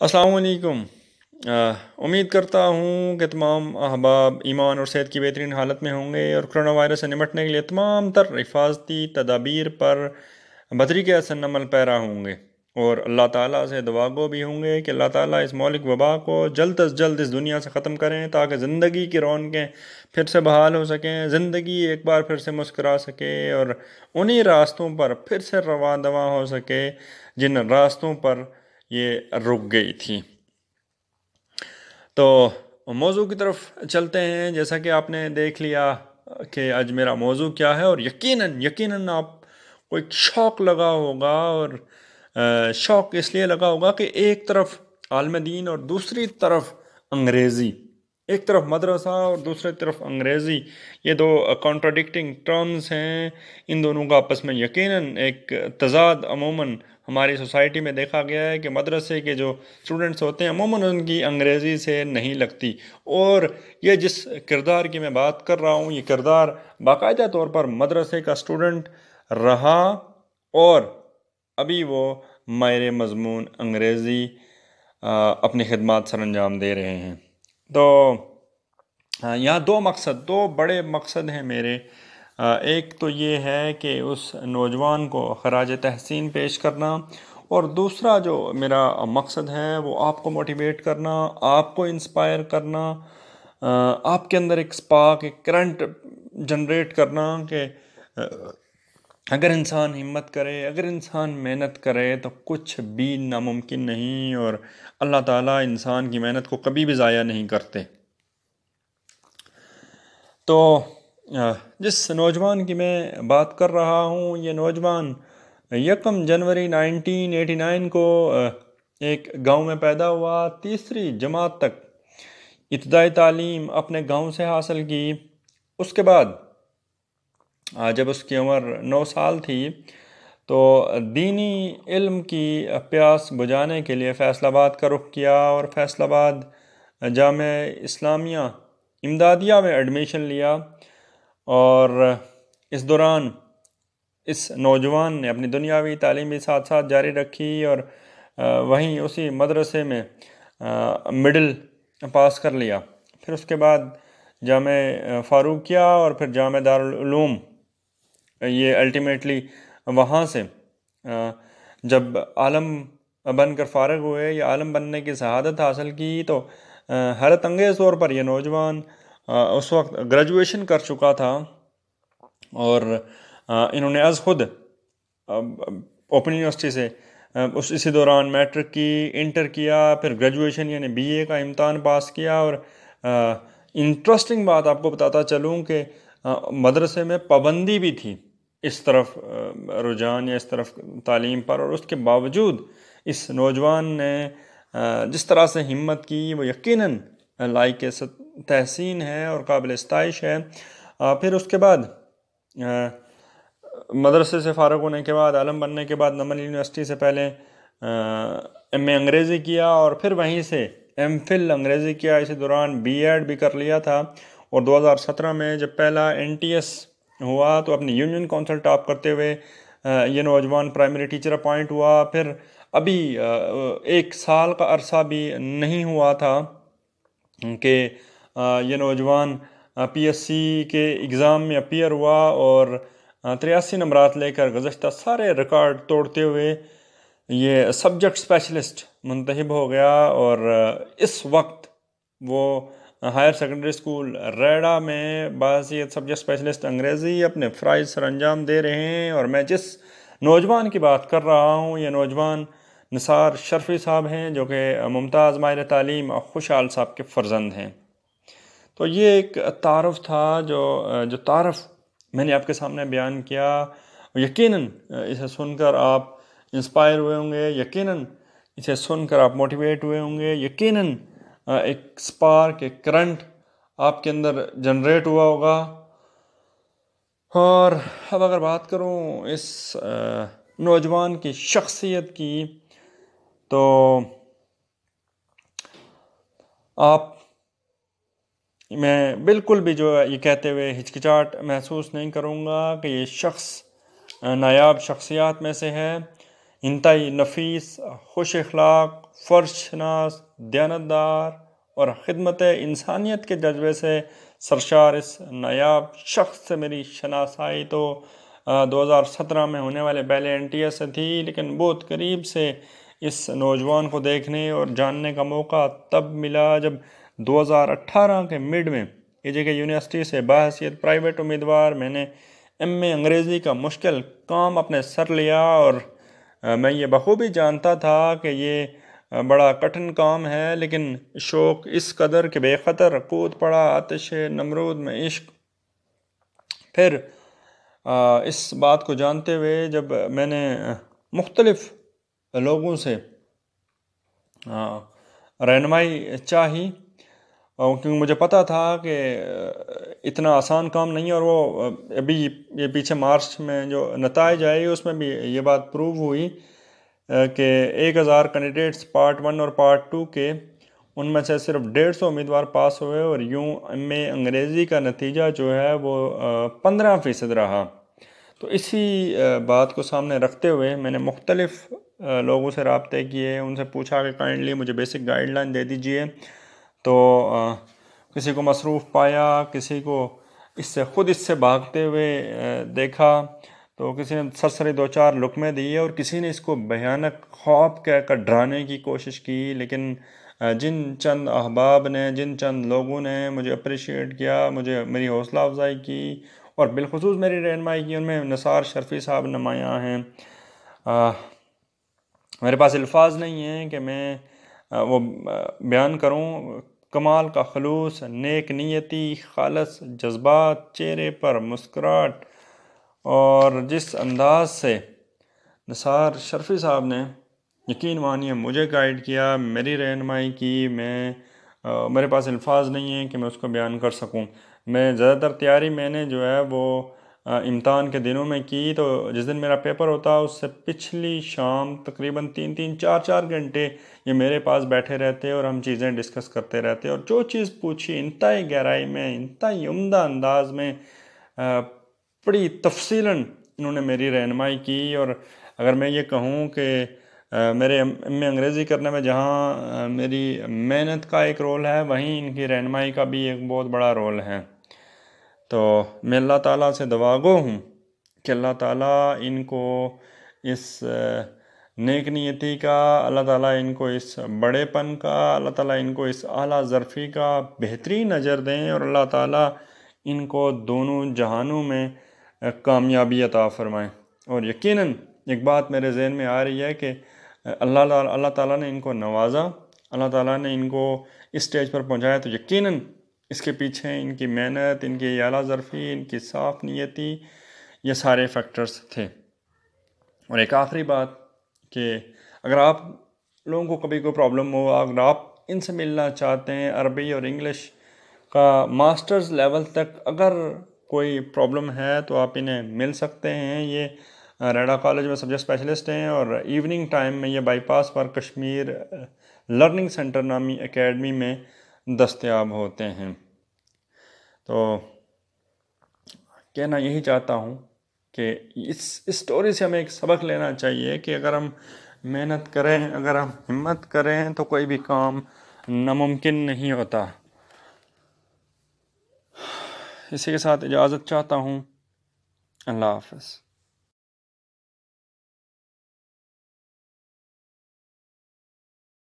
अस्सलाम वालेकुम। उम्मीद करता हूँ कि तमाम अहबाब ईमान और सेहत की बेहतरीन हालत में होंगे और कोरोना वायरस से निपटने के लिए तमाम तर हिफाजती तदाबीर पर बतरीके हसन अमल पैरा होंगे और अल्लाह ताला से दुआ गो भी होंगे कि अल्लाह ताला इस मौलिक वबा को जल्द अज जल्द इस दुनिया से ख़त्म करें ताकि ज़िंदगी की रौनकें फिर से बहाल हो सकें, ज़िंदगी एक बार फिर से मुस्करा सके और उन्हीं रास्तों पर फिर से रवा दवा हो सके जिन रास्तों पर ये रुक गई थी। तो मौजू की तरफ चलते हैं। जैसा कि आपने देख लिया कि आज मेरा मौजू क्या है, और यकीनन यकीनन आप को एक शौक़ लगा होगा, और शौक़ इसलिए लगा होगा कि एक तरफ आलम दीन और दूसरी तरफ अंग्रेज़ी, एक तरफ मदरसा और दूसरी तरफ अंग्रेज़ी, ये दो कॉन्ट्राडिक्टिंग टर्म्स हैं। इन दोनों का आपस में यकीनन एक तज़ाद अमूमन हमारी सोसाइटी में देखा गया है कि मदरसे के जो स्टूडेंट्स होते हैं अमूमन उनकी अंग्रेज़ी से नहीं लगती, और ये जिस किरदार की मैं बात कर रहा हूँ ये किरदार बाकायदा तौर पर मदरसे का स्टूडेंट रहा और अभी वो माहिर मज़मून अंग्रेज़ी अपनी खिदमत सर अंजाम दे रहे हैं। तो यहाँ दो बड़े मकसद हैं मेरे। एक तो ये है कि उस नौजवान को खराज तहसीन पेश करना, और दूसरा जो मेरा मकसद है वो आपको मोटिवेट करना, आपको इंस्पायर करना, आपके अंदर एक स्पार्क, एक करंट जनरेट करना कि अगर इंसान हिम्मत करे, अगर इंसान मेहनत करे तो कुछ भी नामुमकिन नहीं, और अल्लाह ताला इंसान की मेहनत को कभी भी ज़ाया नहीं करते। तो जिस नौजवान की मैं बात कर रहा हूँ, ये नौजवान 1 जनवरी 1989 को एक गांव में पैदा हुआ। तीसरी जमात तक इब्तदाई तालीम अपने गांव से हासिल की। उसके बाद जब उसकी उम्र 9 साल थी तो दीनी इल्म की प्यास बुझाने के लिए फैसलाबाद का रुख किया, और फैसलाबाद जामे इस्लामिया इमदादिया में एडमिशन लिया। और इस दौरान इस नौजवान ने अपनी दुनियावी तालीम भी साथ साथ जारी रखी, और वहीं उसी मदरसे में मिडिल पास कर लिया। फिर उसके बाद जामे फ़ारूकिया और फिर जामे दारुल उलूम, ये अल्टीमेटली वहाँ से जब आलम बनकर फ़ारग हुए या आलम बनने की शहादत हासिल की, तो हैरत अंगेज़ तौर पर यह नौजवान उस वक्त ग्रेजुएशन कर चुका था, और इन्होंने अज़ खुद ओपन यूनिवर्सिटी से इसी दौरान मैट्रिक की, इंटर किया, फिर ग्रेजुएशन यानी बीए का इम्तहान पास किया। और इंटरेस्टिंग बात आपको बताता चलूँ कि मदरसे में पाबंदी भी थी इस तरफ रुझान या इस तरफ तालीम पर, और उसके बावजूद इस नौजवान ने जिस तरह से हिम्मत की वो यकीनन लायक तहसीन है और काबिल इस्ताइश है। फिर उसके बाद मदरसे से फ़ारग होने के बाद, आलम बनने के बाद, नमल यूनिवर्सिटी से पहले एमए अंग्रेज़ी किया, और फिर वहीं से एमफिल अंग्रेज़ी किया। इसी दौरान बीएड भी कर लिया था, और 2017 में जब पहला एनटीएस हुआ तो अपनी यूनियन काउंसिल टॉप करते हुए ये नौजवान प्राइमरी टीचर अपॉइंट हुआ। फिर अभी 1 साल का अरसा भी नहीं हुआ था कि ये नौजवान पीएससी के एग्ज़ाम में अपीयर हुआ, और 83 नंबरात लेकर गुज़श्ता सारे रिकॉर्ड तोड़ते हुए ये सब्जेक्ट स्पेशलिस्ट मुंतखब हो गया। और इस वक्त वो हायर सेकेंडरी स्कूल रेड़ा में बाहसीयत सब्जेक्ट स्पेशलिस्ट अंग्रेज़ी अपने फ़राइज़ सर अंजाम दे रहे हैं। और मैं जिस नौजवान की बात कर रहा हूँ ये नौजवान निसार शर्फी साहब हैं, जो कि मुमताज़ माहिर तालीम खुशहाल साहब के फ़र्जंद हैं। तो ये एक तारुफ था जो तारुफ मैंने आपके सामने बयान किया। यकीनन इसे सुनकर आप इंस्पायर हुए होंगे, यकीनन इसे सुनकर आप मोटिवेट हुए होंगे, यकीनन एक स्पार्क, एक करंट आपके अंदर जनरेट हुआ होगा। और अब अगर बात करूं इस नौजवान की शख्सियत की, तो मैं बिल्कुल भी जो ये कहते हुए हिचकिचाहट महसूस नहीं करूँगा कि ये शख्स नायाब शख्सियात में से है। انتہائی نفیس، خوش اخلاق، فرض شناس، دیانتدار اور خدمت انسانیت کے جذبے سے سرشار اس نایاب شخص سے میری شناسائی تو 2017 میں ہونے والے بیلے این ٹی ایس سے تھی، لیکن بہت قریب سے اس نوجوان کو دیکھنے اور جاننے کا موقع تب ملا جب 2018 کے مڈ میں اے جے کے یونیورسٹی سے بحیثیت پرائیویٹ امیدوار میں نے ایم اے انگریزی کا مشکل کام اپنے سر لیا، اور میں یہ بخوبی جانتا تھا کہ یہ بڑا کٹھن کام ہے، لیکن شوق اس قدر کہ بے خطر کود پڑا آتش نمرود میں عشق۔ پھر اس بات کو جانتے ہوئے جب میں نے مختلف لوگوں سے رہنمائی چاہی، کیونکہ مجھے پتا تھا کہ اتنا آسان کام نہیں ہے، اور وہ ابھی یہ پیچھے مارچ میں جو نتائج آئے اس میں بھی یہ بات پروو ہوئی کہ 1000 کینڈیڈیٹس پارٹ 1 اور پارٹ 2 کے، ان میں سے صرف 150 امیدوار پاس ہوئے، اور یوں ایم اے انگریزی کا نتیجہ جو ہے وہ 15% رہا۔ تو اسی بات کو سامنے رکھتے ہوئے میں نے مختلف لوگوں سے رابطے کیے، ان سے پوچھا کہ کائنڈلی مجھے بیسک گائیڈ لائن دے دیجئے، تو کسی کو مصروف پایا، کسی کو اس سے بھاگتے ہوئے دیکھا، تو کسی نے سرسری 2-4 لقمے دیے، اور کسی نے اس کو بھیانک خواب کہہ کر ڈرانے کی کوشش کی، لیکن جن چند احباب نے، جن چند لوگوں نے مجھے اپریشیٹ کیا، مجھے میری حوصلہ افزائی کی اور بالخصوص میری رہنمائی کی، ان میں نثار شرفی صاحب نمایاں ہیں۔ میرے پاس الفاظ نہیں ہیں کہ میں وہ بیان کروں۔ کمال کا خلوص، نیک نیتی، خالص جذبات، چہرے پر مسکراہٹ، اور جس انداز سے نثار شرفی صاحب نے یقین مانیے مجھے گائیڈ کیا، میری رہنمائی کی، میرے پاس الفاظ نہیں ہیں کہ میں اس کو بیان کر سکوں۔ میں زیادہ تر تیاری میں نے جو ہے وہ امتحان کے دنوں میں کی، تو جس دن میرا پیپر ہوتا اس سے پچھلی شام تقریباً 3-4 گھنٹے یہ میرے پاس بیٹھے رہتے اور ہم چیزیں ڈسکس کرتے رہتے، اور جو چیز پوچھی انتہائی گہرائی میں، انتہائی عمدہ انداز میں، بڑی تفصیلاً انہوں نے میری رہنمائی کی۔ اور اگر میں یہ کہوں کہ میرے ایم اے انگریزی کرنے میں جہاں میری محنت کا ایک رول ہے، وہیں ان کی رہنمائی کا بھی ایک بہت بڑا رول ہے۔ تو میں اللہ تعالیٰ سے دعا گو ہوں کہ اللہ تعالیٰ ان کو اس نیک نیتی کا، اللہ تعالیٰ ان کو اس بڑے پن کا، اللہ تعالیٰ ان کو اس اعلیٰ ظرفی کا بہترین اجر دیں، اور اللہ تعالیٰ ان کو دونوں جہانوں میں کامیابی عطا فرمائیں۔ اور یقیناً ایک بات میرے ذہن میں آ رہی ہے کہ اللہ تعالیٰ نے ان کو نوازا، اللہ تعالیٰ نے ان کو اس سٹیج پر پہنچایا، تو یقیناً اس کے پیچھے ان کی محنت، ان کی اعلیٰ ظرفی، ان کی صاف نیتی، یہ سارے فیکٹرز تھے۔ اور ایک آخری بات کہ اگر آپ لوگوں کو کبھی کوئی پرابلم ہو، اگر آپ ان سے ملنا چاہتے ہیں، عربی اور انگلش کا ماسٹرز لیول تک اگر کوئی پرابلم ہے تو آپ انہیں مل سکتے ہیں۔ یہ ریڈا کالج میں سبجیکٹ اسپیشلسٹ ہیں، اور ایوننگ ٹائم میں یہ by pass per Kashmir learning centre نامی اکیڈمی میں دستیاب ہوتے ہیں۔ تو کہنا یہی چاہتا ہوں کہ اس سٹوری سے ہمیں ایک سبق لینا چاہیے کہ اگر ہم محنت کریں، اگر ہم ہمت کریں، تو کوئی بھی کام ناممکن نہیں ہوتا۔ اسی کے ساتھ اجازت چاہتا ہوں۔ اللہ حافظ۔